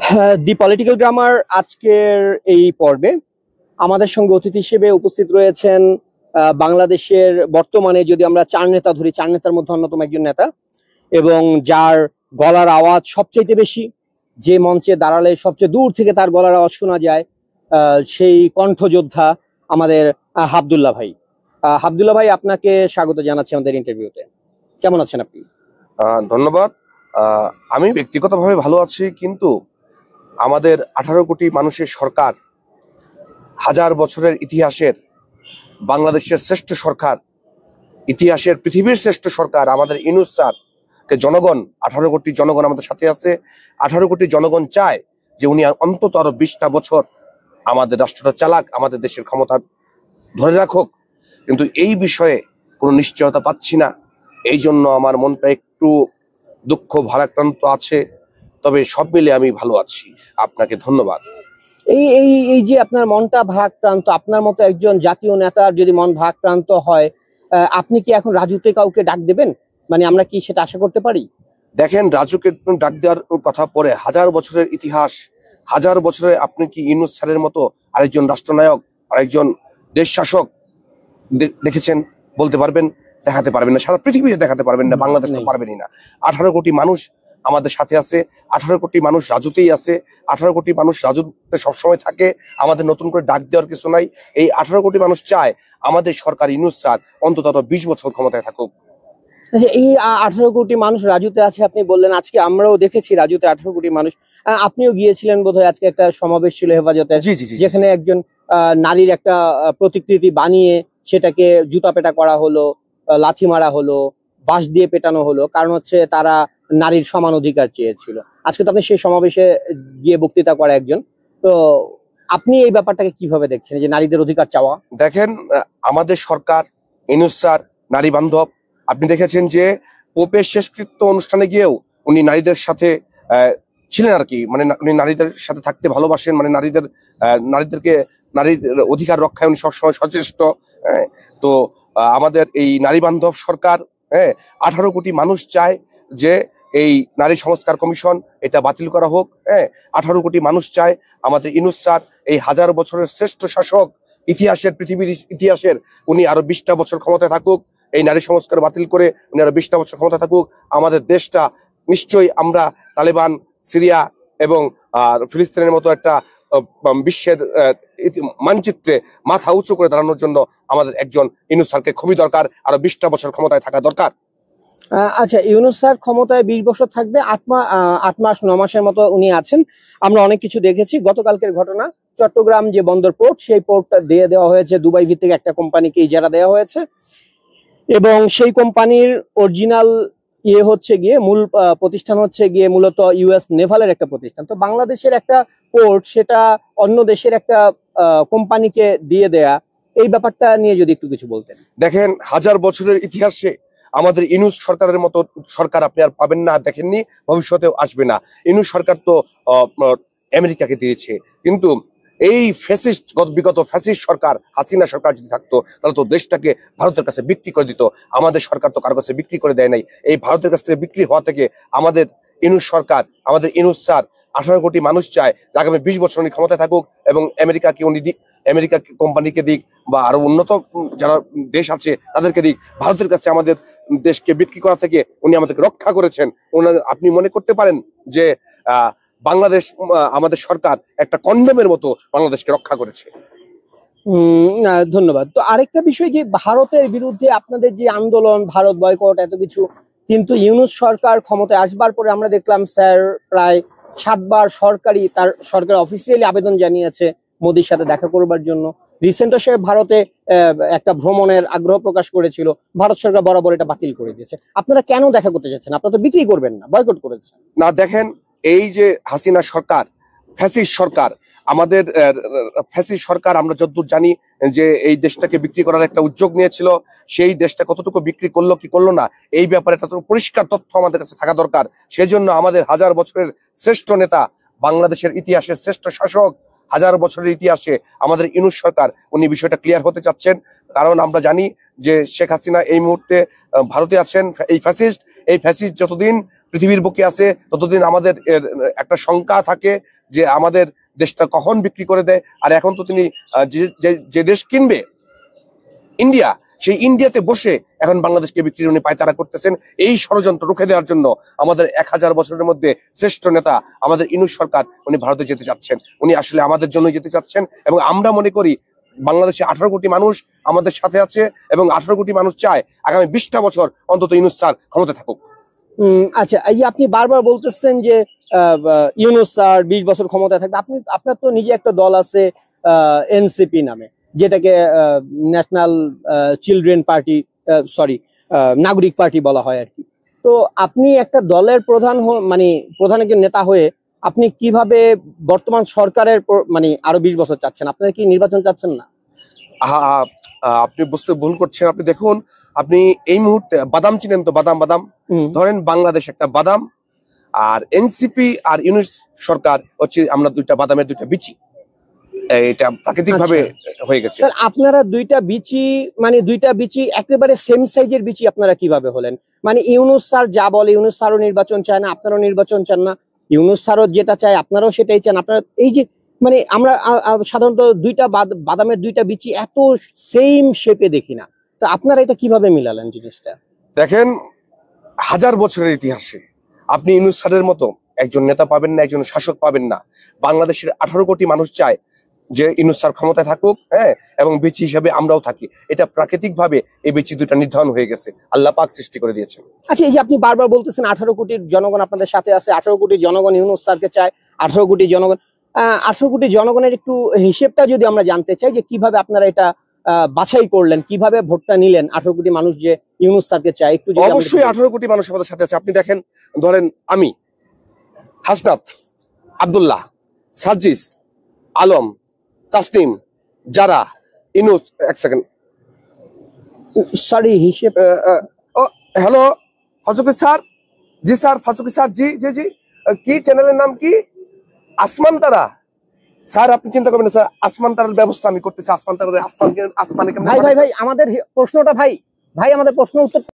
হ্যাঁ, দি political grammar আজকের এই পর্বে আমাদের সঙ্গে অতিথি হিসেবে উপস্থিত রয়েছেন বাংলাদেশের বর্তমানে যদি আমরা চার নেতা ধরি, চার নেতার মধ্যে অন্যতম একজন নেতা এবং যার গলার আওয়াজ সবচেয়ে বেশি, যে মঞ্চে দাঁড়ালে সবচেয়ে দূর থেকে তার গলার আওয়াজ শোনা যায়, সেই কণ্ঠযোদ্ধা আমাদের হাবদুল্লাহ ভাই। হাবদুল্লাহ ভাই, আপনাকে স্বাগত জানাচ্ছি আমাদের ইন্টারভিউতে। কেমন আছেন আপনি? ধন্যবাদ। আমি ব্যক্তিগতভাবে ভালো আছি, কিন্তু আমাদের 18 কোটি মানুষের সরকার, হাজার বছরের ইতিহাসের বাংলাদেশের শ্রেষ্ঠ সরকার, ইতিহাসের পৃথিবীর শ্রেষ্ঠ সরকার আমাদের ইউনূস স্যারকে জনগণ, 18 কোটি জনগণ আমাদের সাথে আছে। 18 কোটি জনগণ চায় যে উনি অন্তত আরো 20টা বছর আমাদের রাষ্ট্রটা চালাক, আমাদের দেশের ক্ষমতা ধরে রাখুক। কিন্তু এই বিষয়ে কোনো নিশ্চয়তা পাচ্ছি না। এই জন্য আমার মনটা একটু দুঃখ ভারাক্রান্ত আছে, তবে সব মিলে আমি ভালো আছি। আপনাকে ধন্যবাদ। এই এই এই যে আপনার মনটা ভারাক্রান্ত, আপনার মতো একজন জাতীয় নেতার যদি মন ভারাক্রান্ত হয়, আপনি কি এখন রাজুতে কাউকে ডাক দেবেন? মানে আমরা কি সেটা আশা করতে পারি? দেখেন, রাজুকে ডাক দেওয়ার কথা পরে, হাজার বছরের ইতিহাস, হাজার বছরে আপনি কি ইউনূস স্যারের মতো আরেকজন রাষ্ট্রনায়ক, আরেকজন দেশ শাসক দেখেছেন? বলতে পারবেন? দেখাতে পারবেন না, সারা পৃথিবীতে দেখাতে পারবেন না, বাংলাদেশ তো পারবেনই না। 18 কোটি মানুষ আমাদের সাথে আছে, 18 কোটি মানুষ রাজুতেই আছে, 18 কোটি মানুষ রাজুতে সবসময় থাকে। আমাদের নতুন করে ডাক দেওয়ার কিছু নাই। এই 18 কোটি মানুষ চায় আমাদের সরকার ইউনূস স্যার অন্তত 20 বছর ক্ষমতায় থাকুক। এই 18 কোটি মানুষ রাজুতে আছে আপনি বললেন, আজকে আমরাও দেখেছি রাজুতে 18 কোটি মানুষ। আপনিও গিয়েছিলেন বোধহয়, আজকে একটা সমাবেশ ছিল হেফাজতে, যেখানে একজন নারীর একটা প্রতিকৃতি বানিয়ে সেটাকে জুতা পেটা করা হলো, লাথি মারা হলো, বাঁশ দিয়ে পেটানো হলো, কারণ হচ্ছে তারা নারীর সমান অধিকার চেয়েছিল। আজকে তো আপনি সেই সমাবেশে গিয়ে বক্তৃতা করা একজন, তো আপনি এই ব্যাপারটাকে কিভাবে দেখছেন, যে নারীদের অধিকার চাওয়া? দেখেন, আমাদের সরকার ইউনূস স্যার নারী বান্ধব। আপনি দেখেছেন যে পোপের শেষকৃত্য অনুষ্ঠানে গিয়েও উনি নারীদের সাথে ছিলেন আর কি, মানে উনি নারীদের সাথে থাকতে ভালোবাসেন, মানে নারীদেরকে নারীর অধিকার রক্ষায় উনি সবসময় সচেষ্ট। তো আমাদের এই নারী বান্ধব সরকার, 18 কোটি মানুষ চায় যে এই নারী সংস্কার কমিশন এটা বাতিল করা হোক। 18 কোটি মানুষ চায় আমাদের ইউনূস স্যার, এই হাজার বছরের শ্রেষ্ঠ শাসক, ইতিহাসের, পৃথিবীর ইতিহাসের, উনি আরো 20টা বছর ক্ষমতায় থাকুক। এই নারী সংস্কার বাতিল করে উনি আরো 20টা বছর ক্ষমতা থাকুক। আমাদের দেশটা নিশ্চয়ই আমরা তালেবান, সিরিয়া এবং ফিলিস্তিনের মতো একটা বিশ্বের মানচিত্রে মাথা উঁচু করে দাঁড়ানোর জন্য আমাদের একজন ইউনূস স্যারকে খুবই দরকার। আরো 20টা বছর ক্ষমতায় থাকা দরকার। আচ্ছা, ইউনূস স্যার ক্ষমতায় 20 বছর থাকবে, 8 মাস 9 মাসের মতো উনি আছেন। আমরা অনেক কিছু দেখেছি। গতকালকের ঘটনা, চট্টগ্রাম যে বন্দর পোর্ট, সেই পোর্টটা দিয়ে দেওয়া হয়েছে দুবাই ভিত্তিক একটা কোম্পানিকে, ইজারা দেওয়া হয়েছে, এবং সেই কোম্পানির অরিজিনাল হচ্ছে গিয়ে মূল প্রতিষ্ঠান হচ্ছে গিয়ে মূলত ইউএস নেভালের একটা প্রতিষ্ঠান। তো বাংলাদেশের একটা পোর্ট, সেটা অন্য দেশের একটা কোম্পানিকে দিয়ে দেয়া, এই ব্যাপারটা নিয়ে যদি একটু কিছু বলতেন। দেখেন, হাজার বছরের ইতিহাসে আমাদের ইউনূস সরকারের মতো সরকার আপনি আর পাবেন না, দেখেননি, ভবিষ্যতেও আসবে না। ইউনূস সরকার তো আমেরিকাকে দিয়েছে, কিন্তু এই বিগত ফ্যাসিস্ট সরকার, হাসিনা সরকার যদি থাকতো, তাহলে তো দেশটাকে ভারতের কাছে বিক্রি করে দিত। আমাদের সরকার তো কারো কাছে বিক্রি করে দেয় নাই। এই ভারতের কাছ থেকে বিক্রি হওয়া থেকে আমাদের ইউনূস সরকার, আমাদের ইউনূস স্যার, 18 কোটি মানুষ চায় যে আগামী 20 বছর উনি ক্ষমতায় থাকুক, এবং আমেরিকা কোম্পানিকে দিক, বা আরো উন্নত যারা দেশ আছে তাদেরকে দিক। ভারতের কাছে আমাদের দেশকে বিক্রি করা থেকে উনি আমাদেরকে রক্ষা করেছেন। আপনি মনে করতে পারেন যে বাংলাদেশ, আমাদের সরকার একটা কন্ডোমের মতো বাংলাদেশকে রক্ষা করেছে। ধন্যবাদ। তো আরেকটা বিষয়, যে ভারতের বিরুদ্ধে আপনাদের যে আন্দোলন, ভারত বয়কট, এত কিছু, কিন্তু ইউনূস সরকার ক্ষমতায় আসবার পরে আমরা দেখলাম স্যার প্রায় 7 বার তার সরকার অফিসিয়ালি আবেদন জানিয়েছে মোদির সাথে দেখা করবার জন্য। রিসেন্টও সে ভারতে একটা ভ্রমণের আগ্রহ প্রকাশ করেছিল, ভারত সরকার বরাবর এটা বাতিল করে দিয়েছে। আপনারা কেন দেখা করতে চাচ্ছেন? আপনারা তো বিক্রি করবেন না, বয়কট করেছেন না। দেখেন, এই যে হাসিনা সরকার, ফ্যাসিস্ট সরকার, আমাদের ফ্যাসিস্ট সরকার, আমরা যতদূর জানি যে এই দেশটাকে বিক্রি করার একটা উদ্যোগ নিয়েছিল। সেই দেশটা কতটুকু বিক্রি করলো কি করলো না, এই ব্যাপারে একটা পরিষ্কার তথ্য আমাদের কাছে থাকা দরকার। সেজন্য আমাদের হাজার বছরের শ্রেষ্ঠ নেতা, বাংলাদেশের ইতিহাসের শ্রেষ্ঠ শাসক, হাজার বছরের ইতিহাসে আমাদের ইউনূস সরকার, উনি বিষয়টা ক্লিয়ার হতে চাচ্ছেন। কারণ আমরা জানি যে শেখ হাসিনা এই মুহূর্তে ভারতে আছেন, এই ফ্যাসিস্ট, এই ফ্যাসিস্ট যতদিন পৃথিবীর বুকে আছে ততদিন আমাদের একটা শঙ্কা থাকে যে আমাদের দেশটা কখন বিক্রি করে দেয়। আর এখন তো তিনি যে দেশ কিনবে ইন্ডিয়া, সেই ইন্ডিয়াতে বসে এখন বাংলাদেশকে বিক্রির উনি পায়তারা করতেছেন। এই ষড়যন্ত্র রুখে দেওয়ার জন্য আমাদের 1000 বছরের মধ্যে শ্রেষ্ঠ নেতা আমাদের ইউনূস সরকার, উনি ভারতে যেতে চাচ্ছেন। উনি আসলে আমাদের জন্য যেতে চাচ্ছেন এবং আমরা মনে করি বাংলাদেশে 18 কোটি মানুষ আমাদের সাথে আছে এবং 18 কোটি মানুষ চায় আগামী 20টা বছর অন্তত ইউনূস স্যার ক্ষমতা থাকুক। আচ্ছা, এই যে আপনি বারবার বলতেছেন যে ইউনূস স্যার 20 বছর ক্ষমতায় থাকবে, আপনার তো নিজে একটা দল আছে এনসিপি নামে, যেটাকে ন্যাশনাল চিলড্রেন পার্টি, সরি নাগরিক পার্টি বলা হয় আর কি। তো আপনি একটা দলের প্রধান মানে প্রধান একজন নেতা হয়ে আপনি কিভাবে বর্তমান সরকারের মানে আরো 20 বছর চাচ্ছেন? আপনারা কি নির্বাচন চাচ্ছেন না? আপনি বুঝতে ভুল করছেন। আপনি দেখুন, আপনি এই মুহূর্তে বাদাম চিনেন তো? বাদাম বাদাম ধরেন বাংলাদেশ একটা বাদাম, আর এনসিপি আর ইউনূস সরকার হচ্ছে আমরা দুইটা বাদামের দুইটা বিচি। এটা প্রাকৃতিক ভাবে হয়ে গেছে। আপনারা দুইটা বিচি একেবারে সেম সাইজের বিচি আপনারা কিভাবে হলেন? মানে ইউনূস স্যার যা বলে, ইউনূস স্যারও নির্বাচন চায় না, আপনারাও নির্বাচন চান না, ইউনূস স্যারও যেটা চায় আপনারাও সেটাই চান। আপনারা এই যে মানে আমরা সাধারণত দুইটা বাদামের দুইটা বিচি এত সেম শেপে দেখি না, তো আপনারা এটা কিভাবে মিলালেন জিনিসটা? দেখেন, 1000 বছরের ইতিহাসে আপনি ইউনূস স্যারের মতো একজন নেতা পাবেন না, একজন শাসক পাবেন না। বাংলাদেশের 18 কোটি মানুষ চায় যে ইউনূস স্যার ক্ষমতায় থাকুক, হ্যাঁ, এবং বিচি হিসাবে আমরাও থাকি। এটা প্রাকৃতিক ভাবে এই বিচি দুটা নির্ধারণ হয়ে গেছে, আল্লাহ পাক সৃষ্টি করে দিয়েছেন। আচ্ছা, এই যে আপনি বারবার বলতেছেন 18 কোটির জনগণ আপনাদের সাথে আছে, 18 কোটি জনগণ ইউনূস স্যারকে চায়, 18 কোটি জনগণ 18 কোটি জনগণের একটু হিসেবটা যদি আমরা জানতে চাই, যে কিভাবে আপনারা এটা বাছাই করলেন, কিভাবে ভোটটা নিলেন 18 কোটি মানুষ যে ইউনূস স্যারকে চায়? একটু অবশ্যই 18 কোটি মানুষ আমাদের সাথে আছে। আপনি দেখেন, ধরেন আমি, হাসনাত, আব্দুল্লাহ, সার্জিস, আলম, তাসনিম, যারা, ইউনূস, এক সেকেন্ড, সরি হিসেব, হ্যালো ফাসুকি স্যার, জি স্যার, ফাসুকি স্যার, জি জি জি, কি চ্যানেলের নাম কি? আসমান তারা। স্যার আপনি চিন্তা করবেন না স্যার, আসমান তারার ব্যবস্থা আমি করতেছি। আসমান তারা, আসমানে ভাই আমাদের প্রশ্নটা, ভাই আমাদের প্রশ্ন উত্তরটা